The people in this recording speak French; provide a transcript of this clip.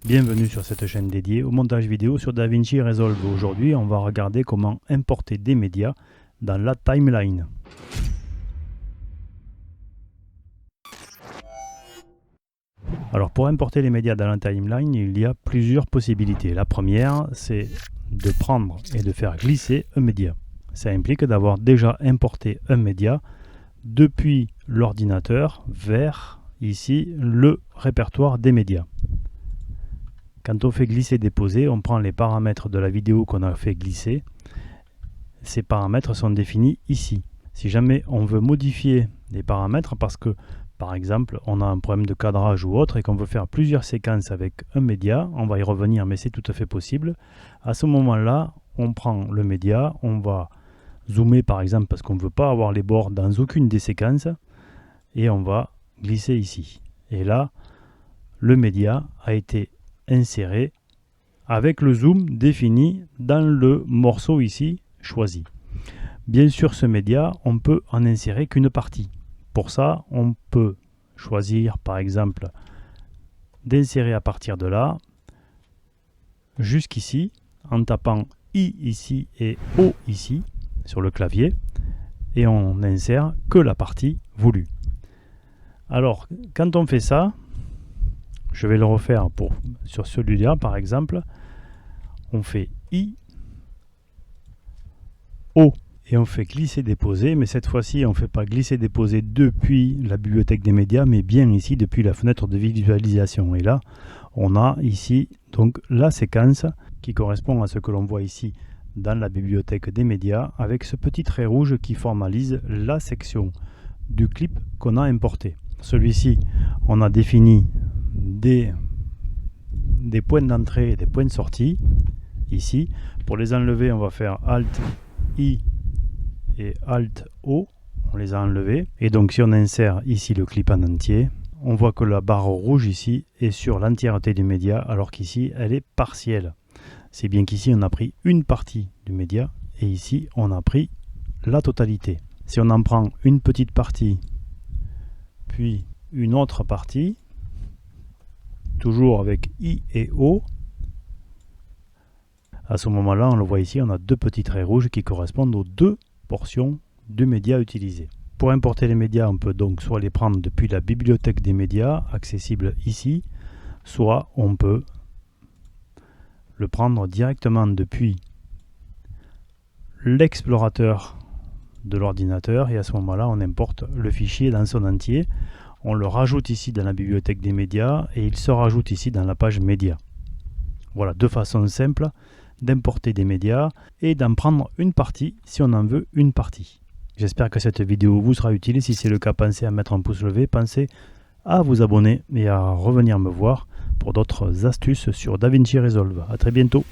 Bienvenue sur cette chaîne dédiée au montage vidéo sur DaVinci Resolve. Aujourd'hui, on va regarder comment importer des médias dans la timeline. Alors pour importer les médias dans la timeline, il y a plusieurs possibilités. La première, c'est de prendre et de faire glisser un média. Ça implique d'avoir déjà importé un média depuis l'ordinateur vers ici le répertoire des médias. Quand on fait glisser-déposer, on prend les paramètres de la vidéo qu'on a fait glisser. Ces paramètres sont définis ici. Si jamais on veut modifier les paramètres parce que, par exemple, on a un problème de cadrage ou autre et qu'on veut faire plusieurs séquences avec un média, on va y revenir, mais c'est tout à fait possible. À ce moment-là, on prend le média, on va zoomer par exemple parce qu'on ne veut pas avoir les bords dans aucune des séquences et on va glisser ici. Et là, le média a été inséré avec le zoom défini dans le morceau ici choisi. Bien sûr, ce média, on peut en insérer qu'une partie. Pour ça, on peut choisir par exemple d'insérer à partir de là jusqu'ici en tapant I ici et O ici sur le clavier et on n'insère que la partie voulue. Alors, quand on fait ça, je vais le refaire sur celui-là par exemple. On fait I, O et on fait glisser-déposer, mais cette fois-ci on ne fait pas glisser-déposer depuis la bibliothèque des médias, mais bien ici depuis la fenêtre de visualisation. Et là, on a ici donc la séquence qui correspond à ce que l'on voit ici dans la bibliothèque des médias avec ce petit trait rouge qui formalise la section du clip qu'on a importé. Celui-ci, on a défini des points d'entrée et des points de sortie ici. Pour les enlever, on va faire Alt I et Alt O, on les a enlevés. Et donc si on insère ici le clip en entier, on voit que la barre rouge ici est sur l'entièreté du média, alors qu'ici elle est partielle. C'est bien qu'ici on a pris une partie du média et ici on a pris la totalité. Si on en prend une petite partie puis une autre partie, toujours avec I et O, à ce moment-là, on le voit ici, on a deux petits traits rouges qui correspondent aux deux portions du média utilisé. Pour importer les médias, on peut donc soit les prendre depuis la bibliothèque des médias, accessible ici, soit on peut le prendre directement depuis l'explorateur de l'ordinateur et à ce moment-là, on importe le fichier dans son entier. On le rajoute ici dans la bibliothèque des médias et il se rajoute ici dans la page médias. Voilà, deux façons simples d'importer des médias et d'en prendre une partie si on en veut une partie. J'espère que cette vidéo vous sera utile. Si c'est le cas, pensez à mettre un pouce levé, pensez à vous abonner et à revenir me voir pour d'autres astuces sur DaVinci Resolve. A très bientôt.